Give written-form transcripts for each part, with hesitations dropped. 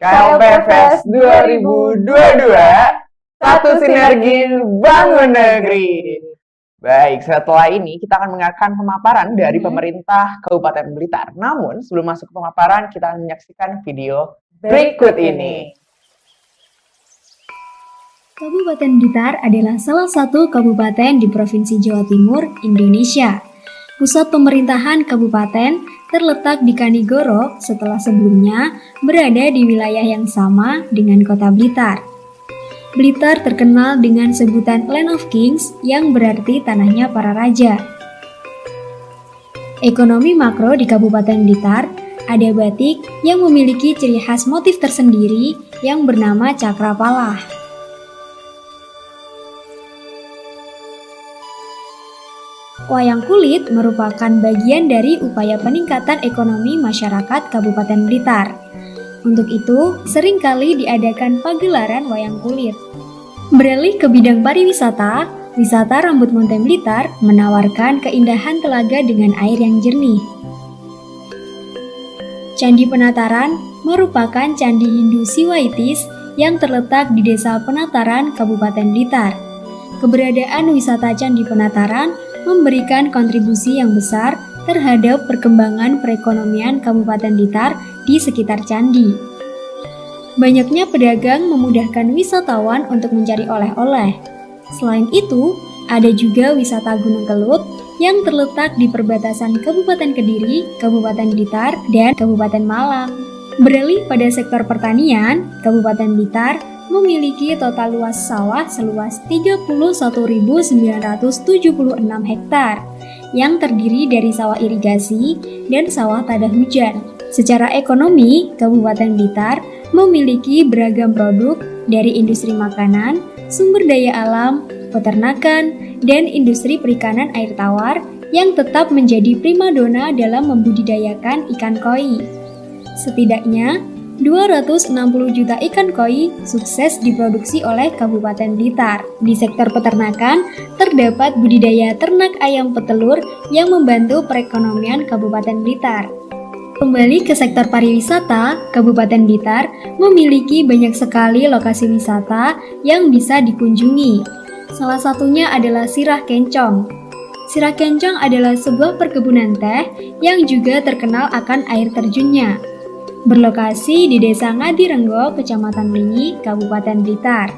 KLP Fest 2022, satu sinergi bangun negeri. Baik, setelah ini kita akan mendengarkan pemaparan dari pemerintah Kabupaten Blitar. Namun, sebelum masuk ke pemaparan, kita akan menyaksikan video berikut ini. Kabupaten Blitar adalah salah satu kabupaten di Provinsi Jawa Timur, Indonesia. Pusat pemerintahan kabupaten terletak di Kanigoro setelah sebelumnya berada di wilayah yang sama dengan kota Blitar. Blitar terkenal dengan sebutan Land of Kings yang berarti tanahnya para raja. Ekonomi makro di Kabupaten Blitar ada batik yang memiliki ciri khas motif tersendiri yang bernama cakrapala. Wayang kulit merupakan bagian dari upaya peningkatan ekonomi masyarakat Kabupaten Blitar. Untuk itu, seringkali diadakan pagelaran wayang kulit. Beralih ke bidang pariwisata, wisata Rambut Mountain Blitar menawarkan keindahan telaga dengan air yang jernih. Candi Penataran merupakan candi Hindu Siwaitis yang terletak di Desa Penataran, Kabupaten Blitar. Keberadaan wisata Candi Penataran memberikan kontribusi yang besar terhadap perkembangan perekonomian Kabupaten Blitar di sekitar candi. Banyaknya pedagang memudahkan wisatawan untuk mencari oleh-oleh. Selain itu, ada juga wisata Gunung Kelut yang terletak di perbatasan Kabupaten Kediri, Kabupaten Blitar, dan Kabupaten Malang. Beralih pada sektor pertanian, Kabupaten Blitar memiliki total luas sawah seluas 31.976 hektar yang terdiri dari sawah irigasi dan sawah tada hujan. Secara ekonomi, Kabupaten Blitar memiliki beragam produk dari industri makanan, sumber daya alam, peternakan, dan industri perikanan air tawar yang tetap menjadi primadona dalam membudidayakan ikan koi. Setidaknya 260 juta ikan koi sukses diproduksi oleh Kabupaten Blitar. Di sektor peternakan, terdapat budidaya ternak ayam petelur yang membantu perekonomian Kabupaten Blitar. Kembali ke sektor pariwisata, Kabupaten Blitar memiliki banyak sekali lokasi wisata yang bisa dikunjungi. Salah satunya adalah Sirah Kencong. Sirah Kencong adalah sebuah perkebunan teh yang juga terkenal akan air terjunnya. Berlokasi di Desa Ngadirenggo, Kecamatan Linyi, Kabupaten Blitar.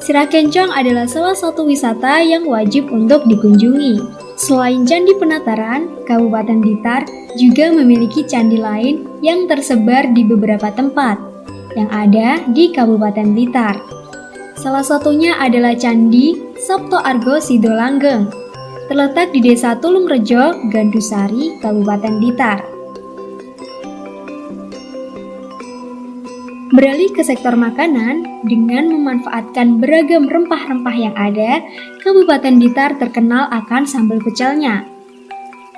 Sirah Kencong adalah salah satu wisata yang wajib untuk dikunjungi. Selain Candi Penataran, Kabupaten Blitar juga memiliki candi lain yang tersebar di beberapa tempat yang ada di Kabupaten Blitar. Salah satunya adalah Candi Sabto Argo Sidolanggeng, terletak di Desa Tulungrejo, Gandusari, Kabupaten Blitar. Beralih ke sektor makanan, dengan memanfaatkan beragam rempah-rempah yang ada, Kabupaten Blitar terkenal akan sambal pecelnya.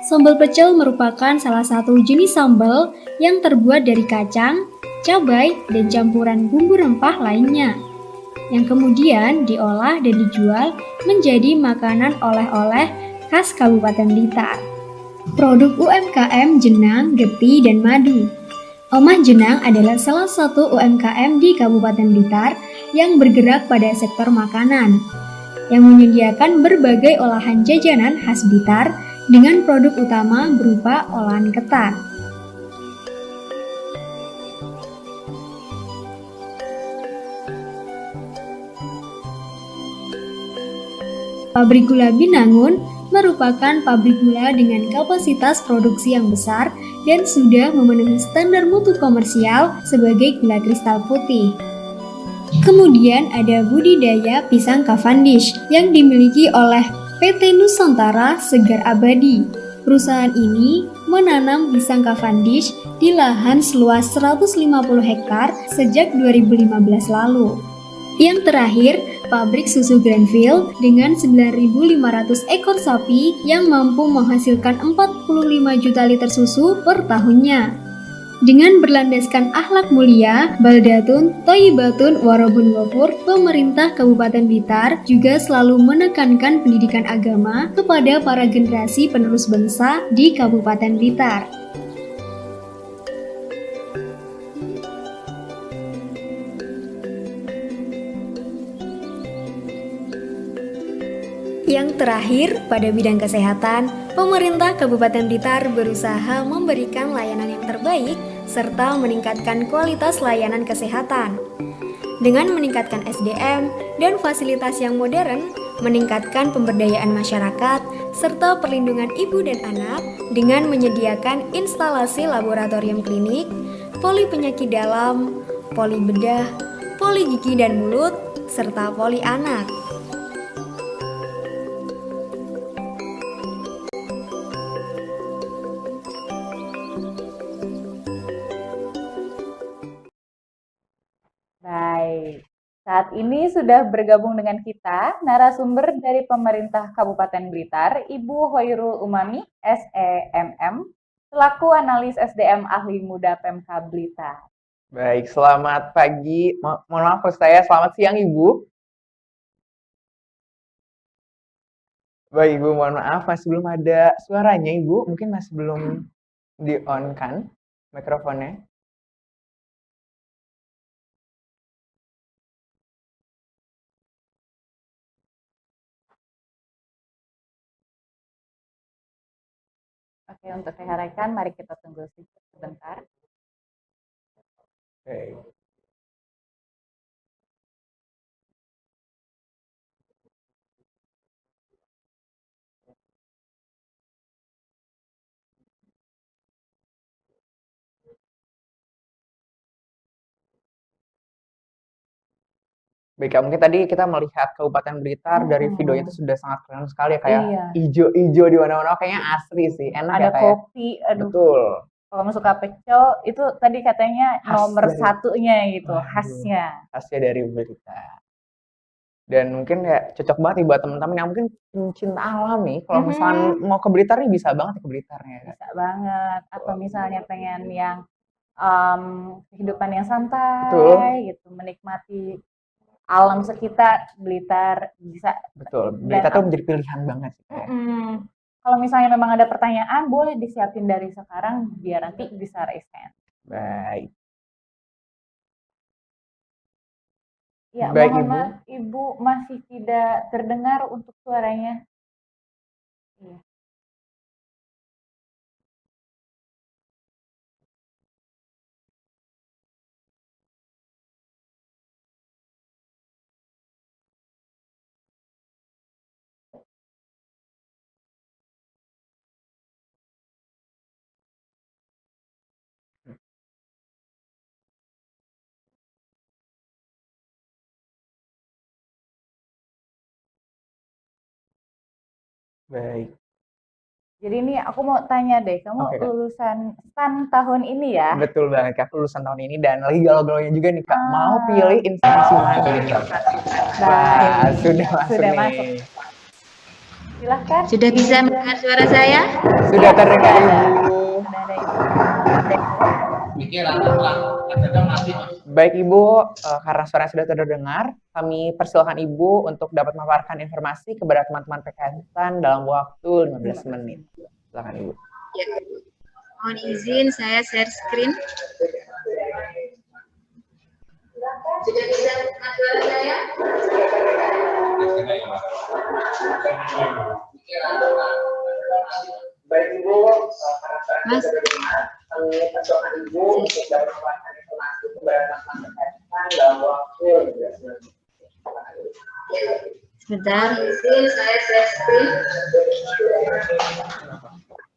Sambal pecel merupakan salah satu jenis sambal yang terbuat dari kacang, cabai, dan campuran bumbu rempah lainnya, yang kemudian diolah dan dijual menjadi makanan oleh-oleh khas Kabupaten Blitar. Produk UMKM Jenang, Geti, dan Madu. Omah Jenang adalah salah satu UMKM di Kabupaten Blitar yang bergerak pada sektor makanan, yang menyediakan berbagai olahan jajanan khas Blitar dengan produk utama berupa olahan ketan. Pabrik Gula Binangun merupakan pabrik gula dengan kapasitas produksi yang besar dan sudah memenuhi standar mutu komersial sebagai gula kristal putih. Kemudian ada budidaya pisang Cavendish yang dimiliki oleh PT Nusantara Segar Abadi. Perusahaan ini menanam pisang Cavendish di lahan seluas 150 hektar sejak 2015 lalu. Yang terakhir, pabrik susu Granville dengan 9.500 ekor sapi yang mampu menghasilkan 45 juta liter susu per tahunnya. Dengan berlandaskan akhlak mulia, baldatun, thayyibatun, warabun ghafur, pemerintah Kabupaten Blitar juga selalu menekankan pendidikan agama kepada para generasi penerus bangsa di Kabupaten Blitar. terakhir, pada bidang kesehatan, pemerintah Kabupaten Blitar berusaha memberikan layanan yang terbaik serta meningkatkan kualitas layanan kesehatan. Dengan meningkatkan SDM dan fasilitas yang modern, meningkatkan pemberdayaan masyarakat, serta perlindungan ibu dan anak dengan menyediakan instalasi laboratorium klinik, poli penyakit dalam, poli bedah, poli gigi dan mulut, serta poli anak. Baik, saat ini sudah bergabung dengan kita narasumber dari pemerintah Kabupaten Blitar, Ibu Hoirul Umami, SEMM, selaku analis SDM ahli muda Pemka Blitar. Baik, selamat pagi. Mohon maaf saya, selamat siang Ibu. Baik Ibu, mohon maaf masih belum ada suaranya Ibu, mungkin masih belum di-on kan mikrofonnya. Oke, untuk saya rekan, mari kita tunggu sebentar. Baik. Baik, Kak, mungkin tadi kita melihat Kabupaten Blitar dari videonya itu sudah sangat keren sekali ya, kayak Iya. ijo-ijo di mana-mana, kayaknya asri sih, enak Ada ya kayak. kopi, aduh. Betul. Kalau suka pecel, itu tadi katanya Khas nomor dari- satunya gitu, Waduh. khasnya. Dari Blitar. Dan mungkin ya cocok banget nih buat teman-teman yang mungkin pencinta alam nih, kalau misalnya mau ke Blitar nih bisa banget ke Blitarnya. Bisa banget. Atau misalnya pengen yang kehidupan yang santai, Betul. gitu, menikmati alam sekitar, Blitar bisa. Betul, Blitar tuh menjadi pilihan banget sih. Kalau misalnya memang ada pertanyaan, boleh disiapin dari sekarang biar nanti bisa raise hand. Baik. Ya, Baik, mohon Ibu. maaf, Ibu masih tidak terdengar untuk suaranya. Iya. Baik. Jadi ini aku mau tanya deh, kamu Oke, Kak. lulusan STAN tahun ini ya? Betul banget, Kak. Lulusan tahun ini dan lagi galau-galaunya juga nih, Kak. Mau pilih instansi mana? Wah, sudah masuk Sudah nih. masuk. Silahkan. Sudah bisa mendengar suara saya? Sudah terdengar, Ibu. Sudah ada Ibu. Baik Ibu, karena suara sudah terdengar, kami persilakan Ibu untuk dapat memaparkan informasi kepada teman-teman PKN dalam waktu 15 menit. Silakan Ibu. Ya. Mohon izin saya share screen. Sudah bisa mendengar suara saya? Baik Ibu, Mas, kami persilakan Ibu untuk dapat memaparkan informasi kepada teman-teman PKN dalam waktu 15 menit. sebentar. Izin saya share screen. Share screen.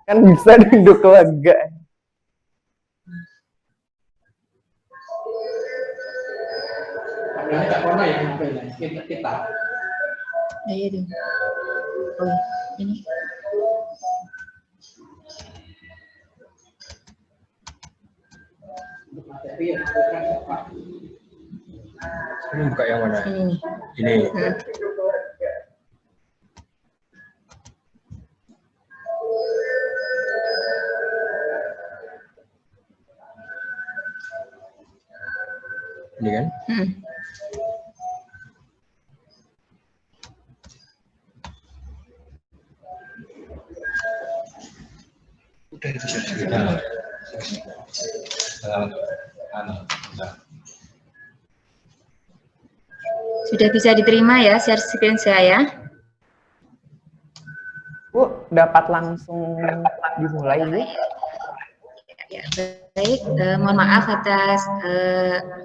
Kan bisa duduk lega. Ini tak pernah ya kita. Ayo dong. Oh, ini. Ini buka yang mana? Ini. Ini. Ini kan? Sudah bisa diterima ya share screen saya? Bu, dapat langsung dimulai, Bu. Ya, baik, mohon maaf atas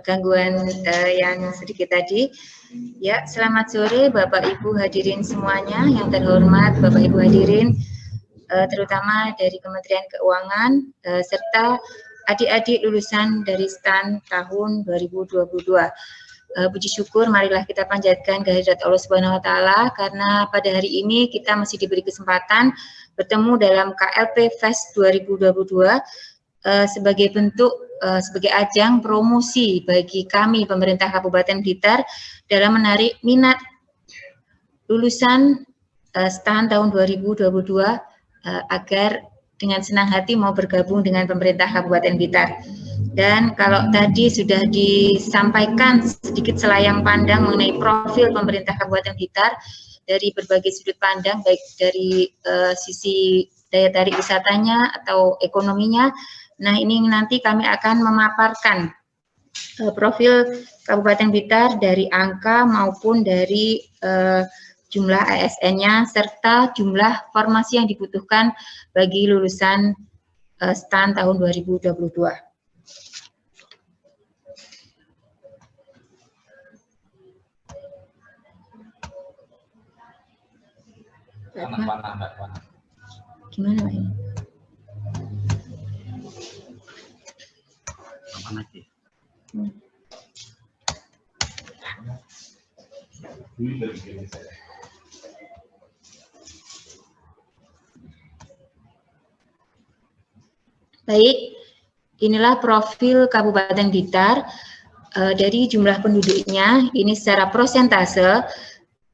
gangguan yang sedikit tadi. Ya, selamat sore Bapak Ibu hadirin semuanya, yang terhormat Bapak Ibu hadirin, terutama dari Kementerian Keuangan, serta adik-adik lulusan dari STAN tahun 2022. Puji syukur, marilah kita panjatkan kehadirat Allah Subhanahu wa Ta'ala, karena pada hari ini kita masih diberi kesempatan bertemu dalam KLP Fest 2022 sebagai bentuk sebagai ajang promosi bagi kami pemerintah Kabupaten Blitar dalam menarik minat lulusan STAN tahun 2022 agar dengan senang hati mau bergabung dengan pemerintah Kabupaten Blitar. Dan kalau tadi sudah disampaikan sedikit selayang pandang mengenai profil pemerintah Kabupaten Blitar dari berbagai sudut pandang, baik dari sisi daya tarik wisatanya atau ekonominya. Nah, ini nanti kami akan memaparkan profil Kabupaten Blitar dari angka maupun dari jumlah ASN-nya serta jumlah formasi yang dibutuhkan bagi lulusan STAN tahun 2022. Gimana Pak? Baik, inilah profil Kabupaten Blitar dari jumlah penduduknya. Ini secara persentase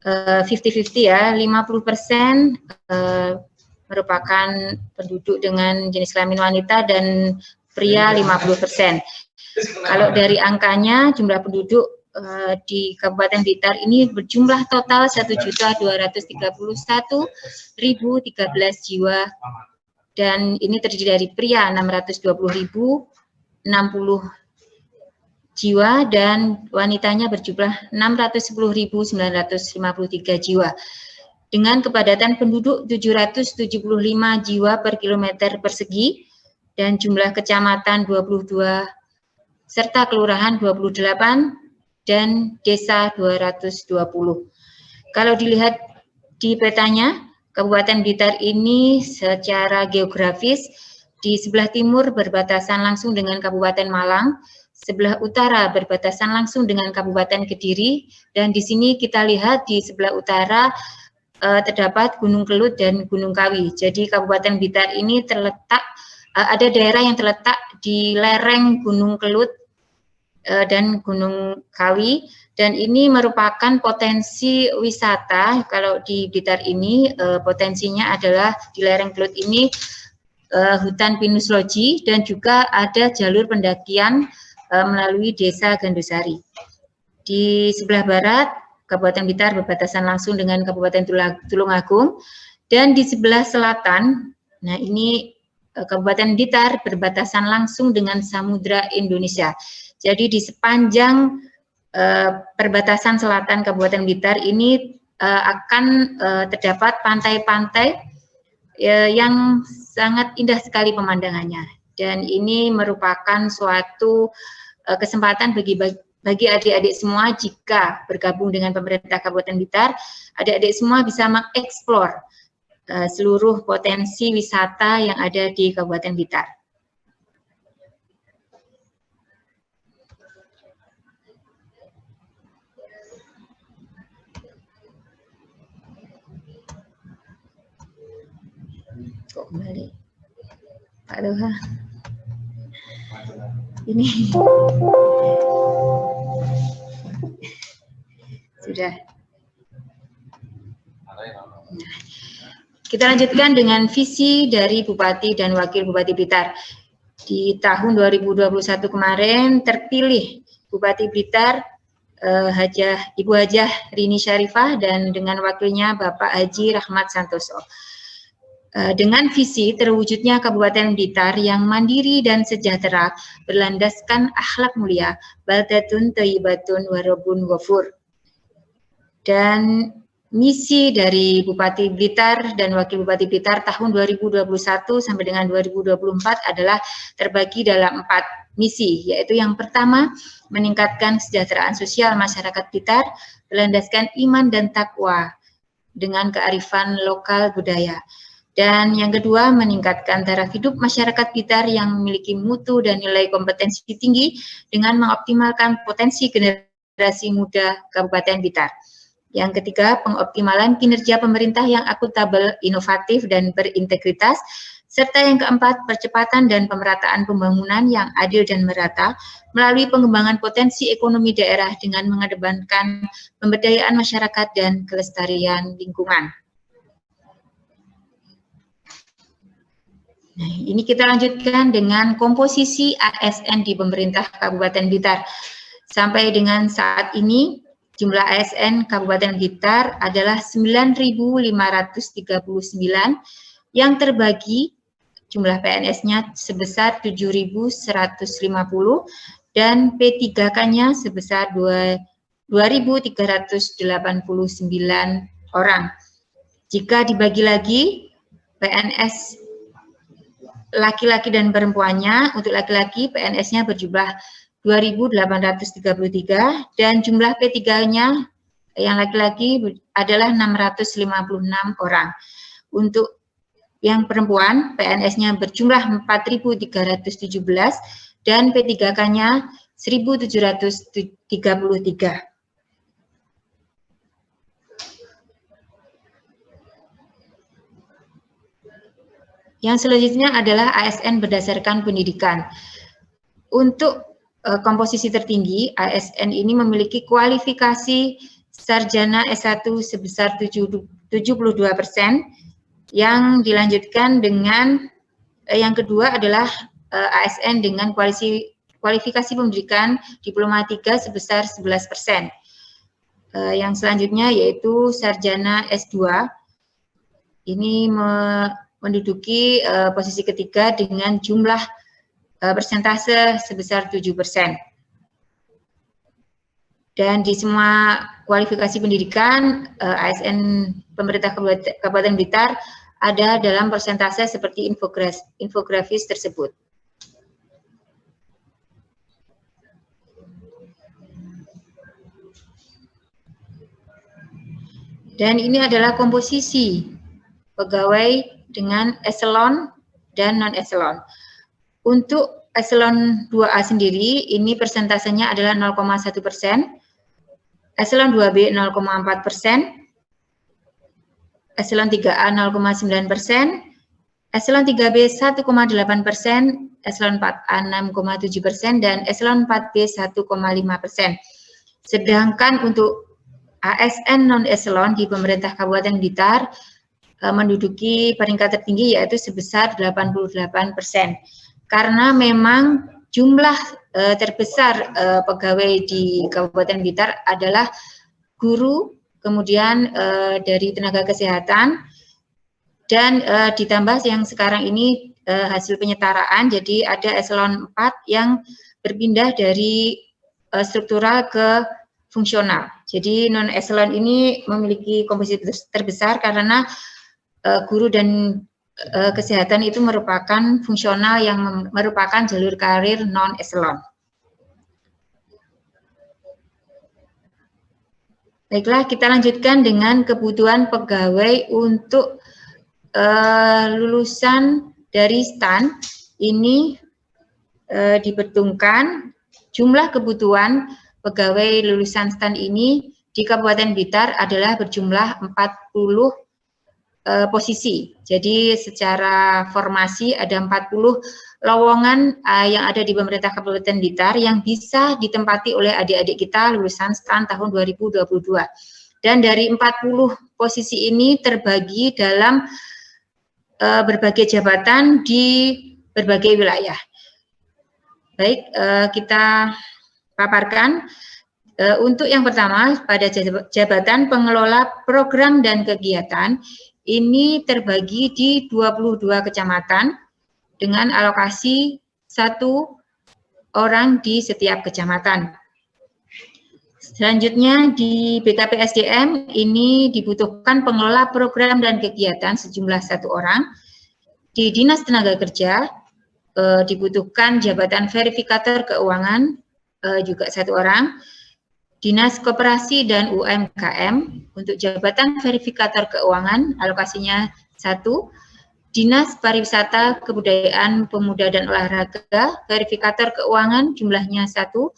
50-50 ya, 50% merupakan penduduk dengan jenis kelamin wanita dan pria 50%. Kalau dari angkanya, jumlah penduduk di Kabupaten Blitar ini berjumlah total 1.231.013 jiwa, dan ini terdiri dari pria 620.060 jiwa dan wanitanya berjumlah 610.953 jiwa. Dengan kepadatan penduduk 775 jiwa per kilometer persegi dan jumlah kecamatan 22 serta kelurahan 28 dan desa 220. Kalau dilihat di petanya, Kabupaten Blitar ini secara geografis di sebelah timur berbatasan langsung dengan Kabupaten Malang, sebelah utara berbatasan langsung dengan Kabupaten Kediri, dan di sini kita lihat di sebelah utara terdapat Gunung Kelut dan Gunung Kawi. Jadi Kabupaten Blitar ini terletak, ada daerah yang terletak di lereng Gunung Kelut dan Gunung Kawi, dan ini merupakan potensi wisata. Kalau di Blitar ini potensinya adalah di lereng Kelut ini hutan pinus loji dan juga ada jalur pendakian melalui desa Gandusari. Di sebelah barat Kabupaten Blitar berbatasan langsung dengan Kabupaten Tulungagung, dan di sebelah selatan, nah ini Kabupaten Blitar berbatasan langsung dengan Samudra Indonesia. Jadi di sepanjang perbatasan selatan Kabupaten Blitar ini akan terdapat pantai-pantai yang sangat indah sekali pemandangannya, dan ini merupakan suatu kesempatan bagi adik-adik semua jika bergabung dengan pemerintah Kabupaten Blitar. Adik-adik semua bisa mengeksplor seluruh potensi wisata yang ada di Kabupaten Blitar. Kok kembali Pak Doha ini sudah. Kita lanjutkan dengan visi dari Bupati dan Wakil Bupati Blitar. Di tahun 2021 kemarin terpilih Bupati Blitar Ibu Hajah Rini Syarifah dan dengan wakilnya Bapak Haji Rahmat Santoso. Dengan visi terwujudnya Kabupaten Blitar yang mandiri dan sejahtera, berlandaskan akhlak mulia, baldatun thayyibatun warabun ghafur. Dan misi dari Bupati Blitar dan Wakil Bupati Blitar tahun 2021 sampai dengan 2024 adalah terbagi dalam 4 misi, yaitu yang pertama, meningkatkan kesejahteraan sosial masyarakat Blitar, berlandaskan iman dan takwa dengan kearifan lokal budaya. Dan yang kedua, meningkatkan taraf hidup masyarakat Blitar yang memiliki mutu dan nilai kompetensi tinggi dengan mengoptimalkan potensi generasi muda Kabupaten Blitar. Yang ketiga, pengoptimalan kinerja pemerintah yang akuntabel, inovatif, dan berintegritas. Serta yang keempat, percepatan dan pemerataan pembangunan yang adil dan merata melalui pengembangan potensi ekonomi daerah dengan mengedepankan pemberdayaan masyarakat dan kelestarian lingkungan. Nah, ini kita lanjutkan dengan komposisi ASN di pemerintah Kabupaten Blitar. Sampai dengan saat ini, jumlah ASN Kabupaten Blitar adalah 9.539 yang terbagi jumlah PNS-nya sebesar 7.150 dan P3K-nya sebesar 2.389 orang. Jika dibagi lagi, PNS laki-laki dan perempuannya, untuk laki-laki PNS-nya berjumlah 2.833 dan jumlah P3-nya yang laki-laki adalah 656 orang. Untuk yang perempuan, PNS-nya berjumlah 4.317 dan P3K-nya 1.733. Yang selanjutnya adalah ASN berdasarkan pendidikan. Untuk komposisi tertinggi, ASN ini memiliki kualifikasi sarjana S1 sebesar 72%, yang dilanjutkan dengan yang kedua adalah ASN dengan kualifikasi pendidikan diploma 3 sebesar 11%. Yang selanjutnya yaitu sarjana S2, ini menduduki posisi ketiga dengan jumlah persentase sebesar 7%. Dan di semua kualifikasi pendidikan, ASN pemerintah Kabupaten Blitar ada dalam persentase seperti infografis tersebut. Dan ini adalah komposisi pegawai dengan eselon dan non-eselon. Untuk eselon 2A sendiri, ini persentasenya adalah 0,1%, eselon 2B 0,4%, eselon 3A 0,9%, eselon 3B 1,8%, eselon 4A 6,7%, dan eselon 4B 1,5%. Sedangkan untuk ASN non-eselon di pemerintah Kabupaten Blitar menduduki peringkat tertinggi yaitu sebesar 88%. Karena memang jumlah terbesar pegawai di Kabupaten Blitar adalah guru, kemudian dari tenaga kesehatan, dan ditambah yang sekarang ini hasil penyetaraan, jadi ada eselon 4 yang berpindah dari struktural ke fungsional. Jadi non-eselon ini memiliki komposisi terbesar karena guru dan kesehatan itu merupakan fungsional yang merupakan jalur karir non-eselon. Baiklah, kita lanjutkan dengan kebutuhan pegawai untuk lulusan dari STAN. Ini diperhitungkan jumlah kebutuhan pegawai lulusan STAN ini di Kabupaten Blitar adalah berjumlah 40 posisi. Jadi secara formasi ada 40 lowongan yang ada di pemerintah Kabupaten Blitar yang bisa ditempati oleh adik-adik kita lulusan STAN tahun 2022. Dan dari 40 posisi ini terbagi dalam berbagai jabatan di berbagai wilayah. Baik, kita paparkan. Untuk yang pertama, pada jabatan pengelola program dan kegiatan, ini terbagi di 22 kecamatan dengan alokasi 1 orang di setiap kecamatan. Selanjutnya di BKPSDM ini dibutuhkan pengelola program dan kegiatan sejumlah 1 orang. Di Dinas Tenaga Kerja dibutuhkan jabatan verifikator keuangan juga 1 orang. Dinas Koperasi dan UMKM untuk jabatan verifikator keuangan alokasinya 1. Dinas Pariwisata, Kebudayaan, Pemuda dan Olahraga verifikator keuangan jumlahnya 1.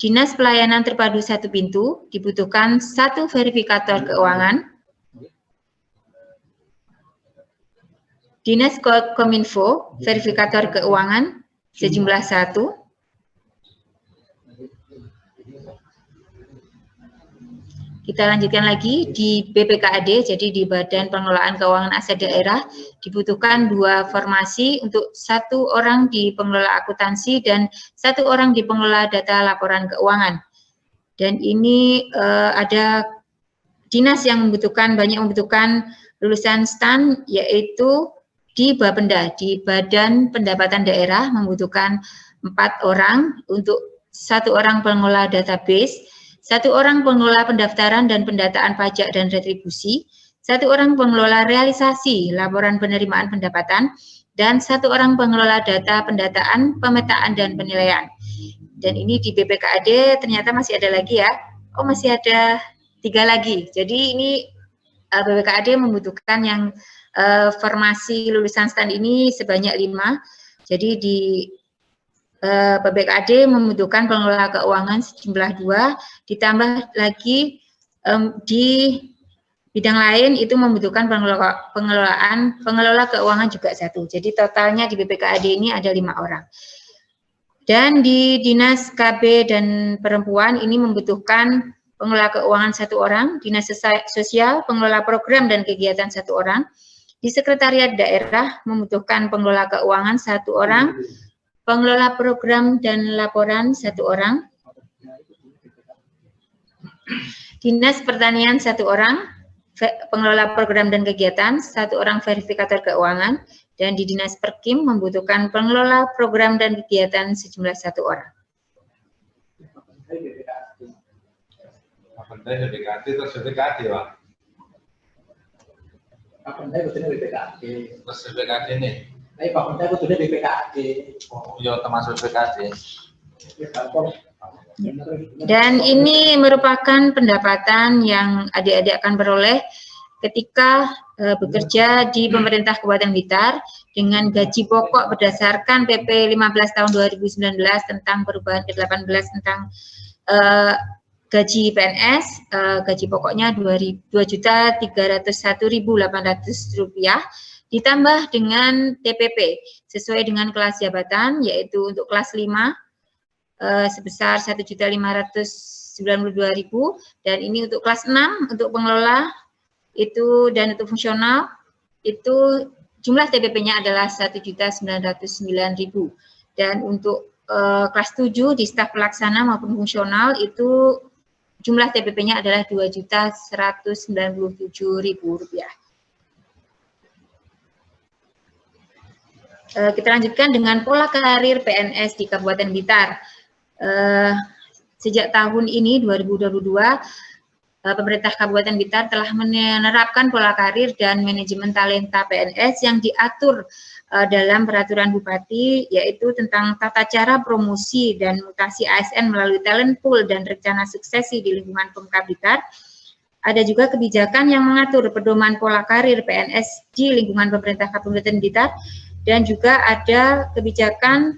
Dinas Pelayanan Terpadu 1 Pintu dibutuhkan 1 verifikator keuangan. Dinas Kominfo verifikator keuangan sejumlah 1. Kita lanjutkan lagi di BPKAD, jadi di Badan Pengelolaan Keuangan Aset Daerah, dibutuhkan 2 formasi untuk 1 orang di pengelola akuntansi dan 1 orang di pengelola data laporan keuangan. Dan ini ada dinas yang banyak membutuhkan lulusan STAN, yaitu di Bapenda, di Badan Pendapatan Daerah membutuhkan 4 orang untuk 1 orang pengelola database, 1 orang pengelola pendaftaran dan pendataan pajak dan retribusi, 1 orang pengelola realisasi laporan penerimaan pendapatan, dan 1 orang pengelola data pendataan, pemetaan, dan penilaian. Dan ini di BPKAD ternyata masih ada lagi ya. Oh, masih ada 3 lagi. Jadi ini BPKAD membutuhkan yang formasi lulusan STAN ini sebanyak 5. Jadi di BPKAD membutuhkan pengelola keuangan sejumlah 2, ditambah lagi di bidang lain itu membutuhkan pengelola keuangan juga 1. Jadi totalnya di BPKAD ini ada 5 orang. Dan di Dinas KB dan Perempuan ini membutuhkan pengelola keuangan 1 orang, Dinas Sosial, pengelola program dan kegiatan 1 orang, di Sekretariat Daerah membutuhkan pengelola keuangan 1 orang, pengelola program dan laporan 1 orang, Dinas Pertanian 1 orang, pengelola program dan kegiatan 1 orang verifikator keuangan, dan di Dinas Perkim membutuhkan pengelola program dan kegiatan sejumlah 1 orang. BPKAD terus BPKAD Pak. Terus BPKAD ini. Oh, ya termasuk BPKAD. Dan ini merupakan pendapatan yang adik-adik akan peroleh ketika bekerja di pemerintah Kabupaten Blitar dengan gaji pokok berdasarkan PP 15 tahun 2019 tentang perubahan ke-18 tentang gaji PNS, gaji pokoknya Rp2.301.800 ditambah dengan TPP sesuai dengan kelas jabatan, yaitu untuk kelas 5 sebesar Rp1.592.000, dan ini untuk kelas 6 untuk pengelola itu dan untuk fungsional itu jumlah TPP-nya adalah Rp1.909.000, dan untuk kelas 7 di staf pelaksana maupun fungsional itu jumlah TPP-nya adalah Rp2.197.000. Kita lanjutkan dengan pola karir PNS di Kabupaten Blitar. Sejak tahun ini 2022, pemerintah Kabupaten Blitar telah menerapkan pola karir dan manajemen talenta PNS yang diatur dalam peraturan Bupati, yaitu tentang tata cara promosi dan mutasi ASN melalui talent pool dan rencana suksesi di lingkungan Pemkab Blitar. Ada juga kebijakan yang mengatur pedoman pola karir PNS di lingkungan pemerintah Kabupaten Blitar, dan juga ada kebijakan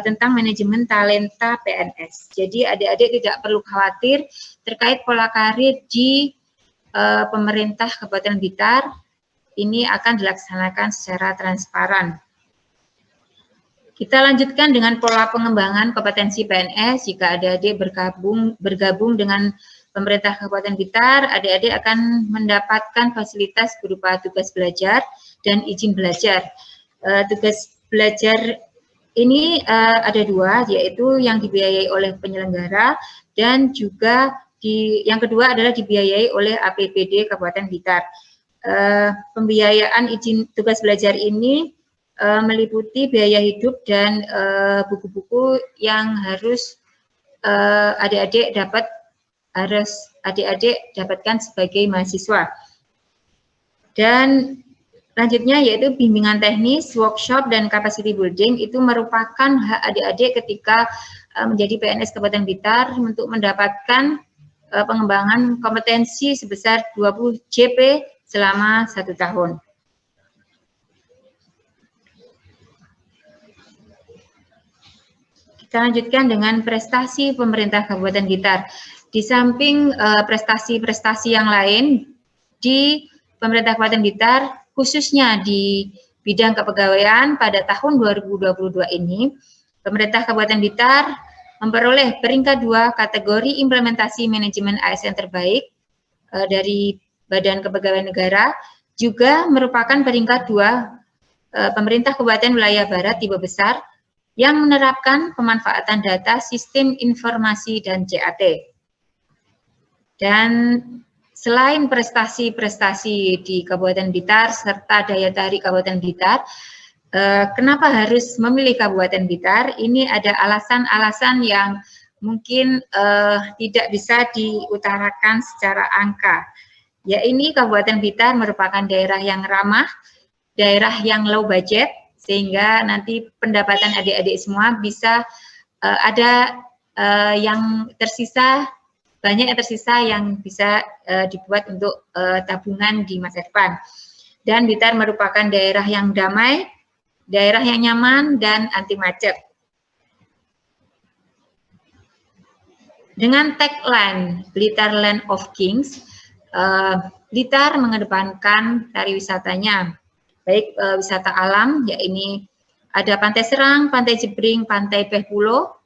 tentang manajemen talenta PNS. Jadi adik-adik tidak perlu khawatir terkait pola karir di pemerintah Kabupaten Blitar. Ini akan dilaksanakan secara transparan. Kita lanjutkan dengan pola pengembangan kompetensi PNS. Jika adik-adik bergabung dengan pemerintah Kabupaten Blitar, adik-adik akan mendapatkan fasilitas berupa tugas belajar dan izin belajar. Tugas belajar ini ada 2, yaitu yang dibiayai oleh penyelenggara dan juga yang kedua adalah dibiayai oleh APBD Kabupaten Blitar. pembiayaan izin tugas belajar ini meliputi biaya hidup dan buku-buku yang harus adik-adik dapatkan sebagai mahasiswa. Dan selanjutnya yaitu bimbingan teknis, workshop, dan capacity building itu merupakan hak adik-adik ketika menjadi PNS Kabupaten Blitar untuk mendapatkan pengembangan kompetensi sebesar 20 JP selama 1 tahun. Kita lanjutkan dengan prestasi pemerintah Kabupaten Blitar. Di samping prestasi-prestasi yang lain di pemerintah Kabupaten Blitar, khususnya di bidang kepegawaian pada tahun 2022 ini, pemerintah Kabupaten Blitar memperoleh peringkat 2 kategori implementasi manajemen ASN terbaik dari Badan Kepegawaian Negara, juga merupakan peringkat 2 pemerintah Kabupaten Wilayah Barat Tipe Besar yang menerapkan pemanfaatan data sistem informasi dan CAT. Dan selain prestasi-prestasi di Kabupaten Blitar serta daya tarik Kabupaten Blitar, kenapa harus memilih Kabupaten Blitar? Ini ada alasan-alasan yang mungkin tidak bisa diutarakan secara angka. Ya, ini Kabupaten Blitar merupakan daerah yang ramah, daerah yang low budget, sehingga nanti pendapatan adik-adik semua bisa ada yang tersisa, banyak yang tersisa yang bisa dibuat untuk tabungan di masa depan. Dan Blitar merupakan daerah yang damai, daerah yang nyaman, dan anti macet. Dengan tagline Blitar Land of Kings, Blitar mengedepankan pariwisatanya, baik wisata alam, ya ini ada Pantai Serang, Pantai Jebring, Pantai Behpulo,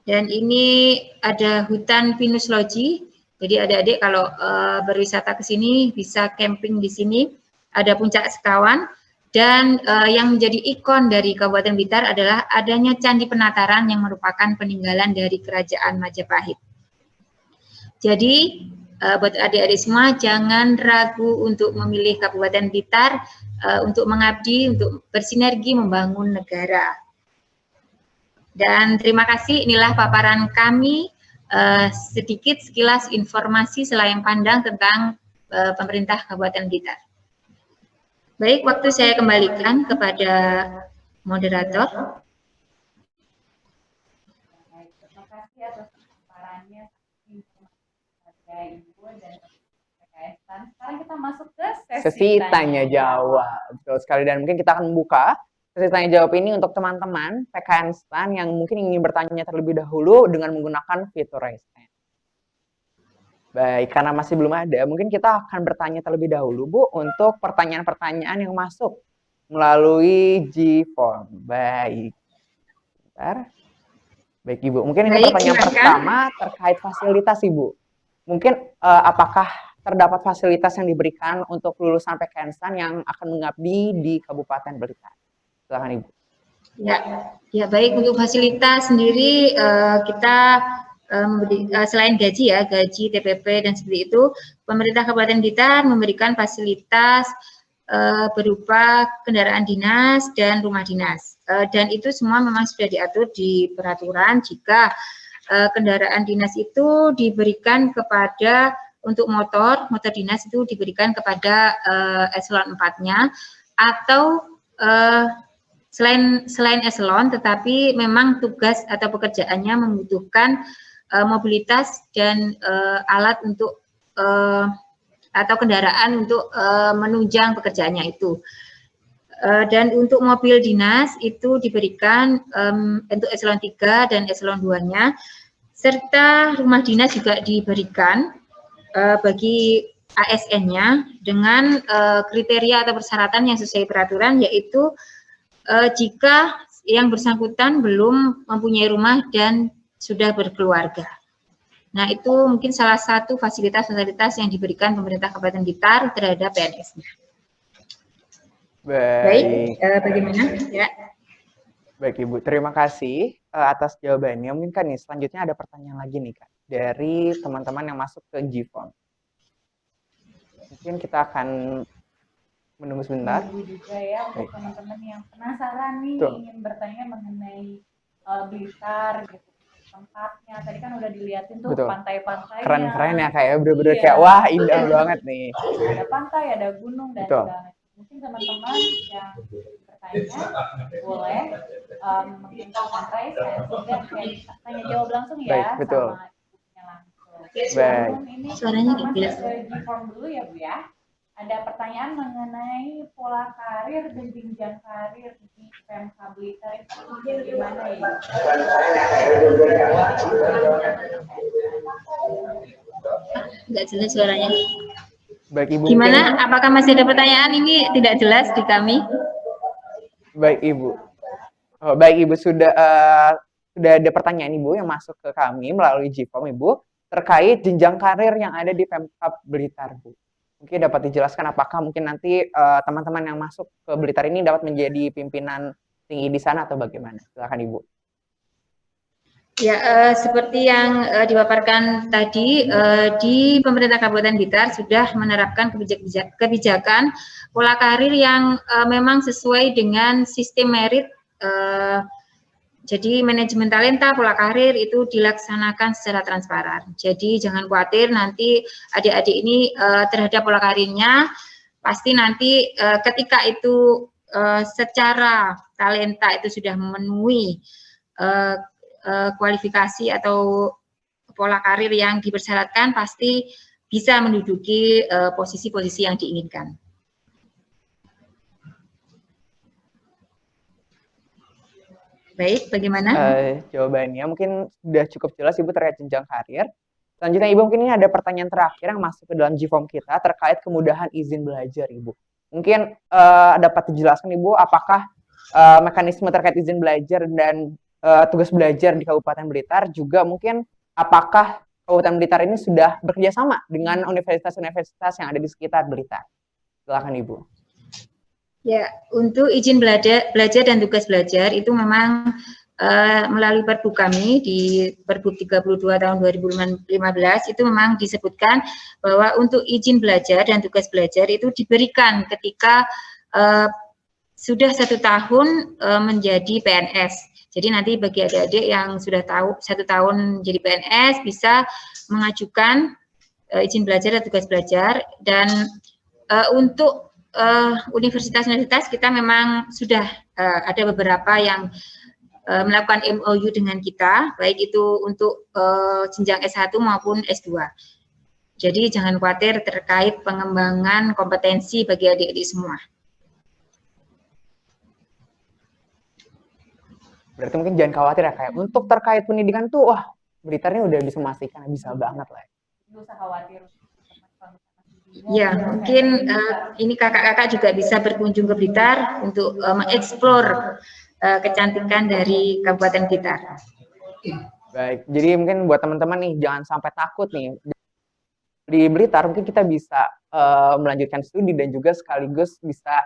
dan ini ada hutan pinus loji. Jadi adik-adik kalau berwisata ke sini bisa camping di sini. Ada Puncak Sekawan, dan yang menjadi ikon dari Kabupaten Blitar adalah adanya Candi Penataran yang merupakan peninggalan dari Kerajaan Majapahit. Jadi buat adik-adik semua, jangan ragu untuk memilih Kabupaten Blitar untuk mengabdi, untuk bersinergi membangun negara. Dan terima kasih, inilah paparan kami, sedikit sekilas informasi selayang pandang tentang pemerintah Kabupaten Blitar. Baik, waktu saya kembalikan kepada moderator. Terima kasih atas paparannya. Ibu dan PKS. Sekarang kita masuk ke Sesi tanya jawab. Betul sekali, dan mungkin kita akan membuka sesi tanya jawab ini untuk teman-teman PKN STAN yang mungkin ingin bertanya terlebih dahulu dengan menggunakan fitur Raise Hand. Baik, karena masih belum ada, mungkin kita akan bertanya terlebih dahulu, Bu, untuk pertanyaan-pertanyaan yang masuk melalui G-Form. Baik. Bentar. Baik, Ibu. Mungkin ini pertanyaan pertama terkait fasilitas, Ibu. Mungkin apakah terdapat fasilitas yang diberikan untuk lulusan PKN STAN yang akan mengabdi di Kabupaten Blitar? Silakan, Ibu. Ya baik, untuk fasilitas sendiri kita selain gaji ya, gaji, TPP dan seperti itu, pemerintah Kabupaten Blitar memberikan fasilitas berupa kendaraan dinas dan rumah dinas. Dan itu semua memang sudah diatur di peraturan jika kendaraan dinas itu diberikan kepada untuk motor dinas itu diberikan kepada eselon 4-nya, atau selain eselon, tetapi memang tugas atau pekerjaannya membutuhkan mobilitas dan alat untuk atau kendaraan untuk menunjang pekerjaannya itu. Dan untuk mobil dinas itu diberikan untuk eselon 3 dan eselon 2-nya, serta rumah dinas juga diberikan bagi ASN-nya dengan kriteria atau persyaratan yang sesuai peraturan, yaitu jika yang bersangkutan belum mempunyai rumah dan sudah berkeluarga. Nah, itu mungkin salah satu fasilitas-fasilitas yang diberikan pemerintah Kabupaten Blitar terhadap PNS-nya. Baik, bagaimana? Ya. Baik Ibu, terima kasih atas jawabannya. Mungkin kan nih selanjutnya ada pertanyaan lagi nih Kak dari teman-teman yang masuk ke GFON. Mungkin kita akan menunggu sebentar. Tunggu juga ya untuk Baik. teman-teman yang penasaran nih Betul. ingin bertanya mengenai Blitar gitu tempatnya. Tadi kan udah diliatin tuh Betul. pantai-pantainya. Keren-keren ya kayak bener-bener Iya. kayak wah indah banget nih. Ada pantai, ada gunung dan Betul. segala macam. Mungkin teman-teman yang bertanya boleh menginfokan raise dan sehingga saya tanya jawab langsung ya. Baik, betul. Sama ibunya langsung. Baik. Namun ini Suaranya kita nggak masuk jelas. ke G-form dulu ya Bu ya. Ada pertanyaan mengenai pola karir dan jenjang karir di PMK Blitar itu gimana ya? Nggak jelas suaranya. Baik Ibu. Gimana? Apakah masih ada pertanyaan? Ini tidak jelas di kami. Baik Ibu. Oh, baik Ibu, sudah ada pertanyaan Ibu yang masuk ke kami melalui GFOM Ibu terkait jenjang karir yang ada di Pemkab Blitar Bu. Mungkin dapat dijelaskan apakah mungkin nanti teman-teman yang masuk ke Blitar ini dapat menjadi pimpinan tinggi di sana atau bagaimana? Silakan Ibu. Ya, seperti yang dipaparkan tadi, di pemerintah Kabupaten Blitar sudah menerapkan kebijakan pola karir yang memang sesuai dengan sistem merit. Jadi manajemen talenta pola karir itu dilaksanakan secara transparan. Jadi jangan khawatir nanti adik-adik ini terhadap pola karirnya, pasti nanti ketika itu secara talenta itu sudah memenuhi kualifikasi atau pola karir yang dipersyaratkan, pasti bisa menduduki posisi-posisi yang diinginkan. Baik, bagaimana? Jawabannya mungkin sudah cukup jelas Ibu terkait jenjang karir. Selanjutnya Ibu, mungkin ini ada pertanyaan terakhir yang masuk ke dalam GFOM kita terkait kemudahan izin belajar Ibu. Mungkin dapat dijelaskan Ibu apakah mekanisme terkait izin belajar dan tugas belajar di Kabupaten Blitar juga mungkin apakah Kabupaten Blitar ini sudah bekerjasama dengan universitas-universitas yang ada di sekitar Blitar? Silakan Ibu. Ya, untuk izin belajar dan tugas belajar itu memang melalui Perbu kami di Perbu 32 tahun 2015 itu memang disebutkan bahwa untuk izin belajar dan tugas belajar itu diberikan ketika sudah 1 tahun menjadi PNS. Jadi nanti bagi adik-adik yang sudah tahu 1 tahun jadi PNS bisa mengajukan izin belajar dan tugas belajar. Dan untuk universitas-universitas kita memang sudah ada beberapa yang melakukan MOU dengan kita, baik itu untuk jenjang S1 maupun S2. Jadi jangan khawatir terkait pengembangan kompetensi bagi adik-adik semua. Berarti mungkin jangan khawatir ya, kayak untuk terkait pendidikan tuh, wah Blitar ini udah bisa memastikan, bisa banget lah. Nggak usah khawatir. Ya, mungkin ini kakak-kakak juga bisa berkunjung ke Blitar untuk mengeksplor kecantikan dari Kabupaten Blitar. Baik, jadi mungkin buat teman-teman nih, jangan sampai takut nih. Di Blitar mungkin kita bisa melanjutkan studi dan juga sekaligus bisa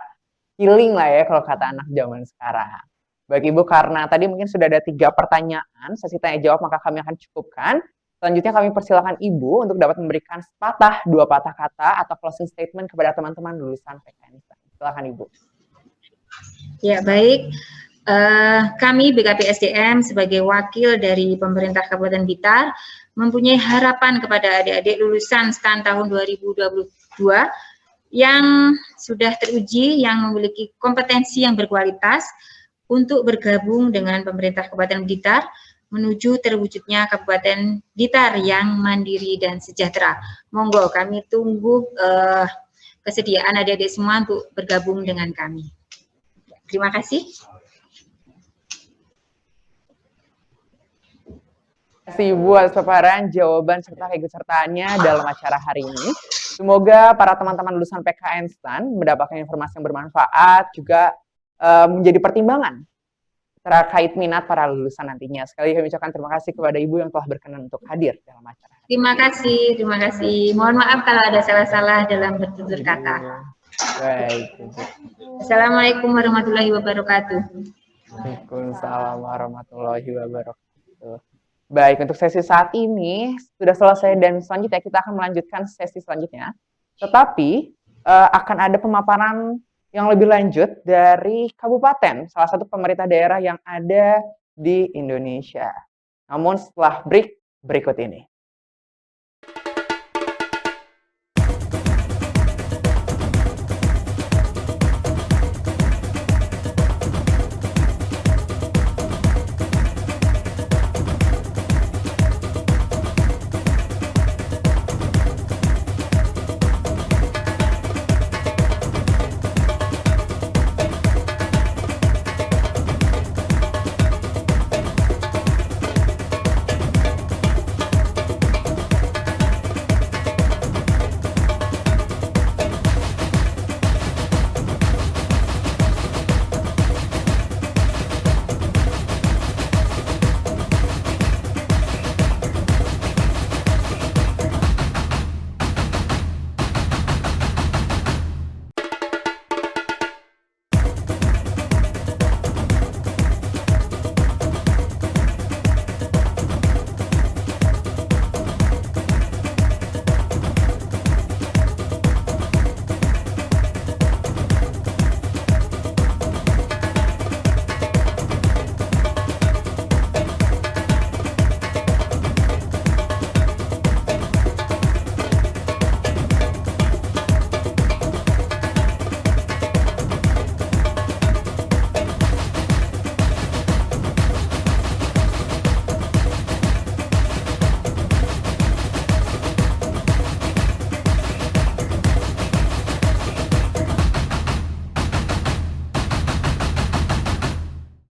healing lah ya kalau kata anak zaman sekarang. Baik Ibu, karena tadi mungkin sudah ada 3 pertanyaan, sesi tanya jawab, maka kami akan cukupkan. Selanjutnya kami persilakan Ibu untuk dapat memberikan 2 patah kata atau closing statement kepada teman-teman lulusan PKN. Silakan Ibu. Ya, baik. Kami BKP SDM sebagai wakil dari pemerintah Kabupaten Blitar mempunyai harapan kepada adik-adik lulusan STAN tahun 2022 yang sudah teruji, yang memiliki kompetensi yang berkualitas untuk bergabung dengan pemerintah Kabupaten Blitar menuju terwujudnya Kabupaten Blitar yang mandiri dan sejahtera. Monggo kami tunggu kesediaan adik-adik semua untuk bergabung dengan kami. Terima kasih. Terima kasih Ibu atas paparan, jawaban serta keikutsertaannya dalam acara hari ini. Semoga para teman-teman lulusan PKN STAN mendapatkan informasi yang bermanfaat, juga menjadi pertimbangan terkait minat para lulusan nantinya. Sekali kami ucapkan terima kasih kepada Ibu yang telah berkenan untuk hadir dalam acara. Terima kasih. Mohon maaf kalau ada salah-salah dalam bertutur kata. Baik. Assalamualaikum warahmatullahi wabarakatuh. Waalaikumsalam warahmatullahi wabarakatuh. Baik, untuk sesi saat ini sudah selesai dan selanjutnya kita akan melanjutkan sesi selanjutnya. Tetapi akan ada pemaparan yang lebih lanjut dari kabupaten, salah satu pemerintah daerah yang ada di Indonesia. Namun setelah break berikut ini.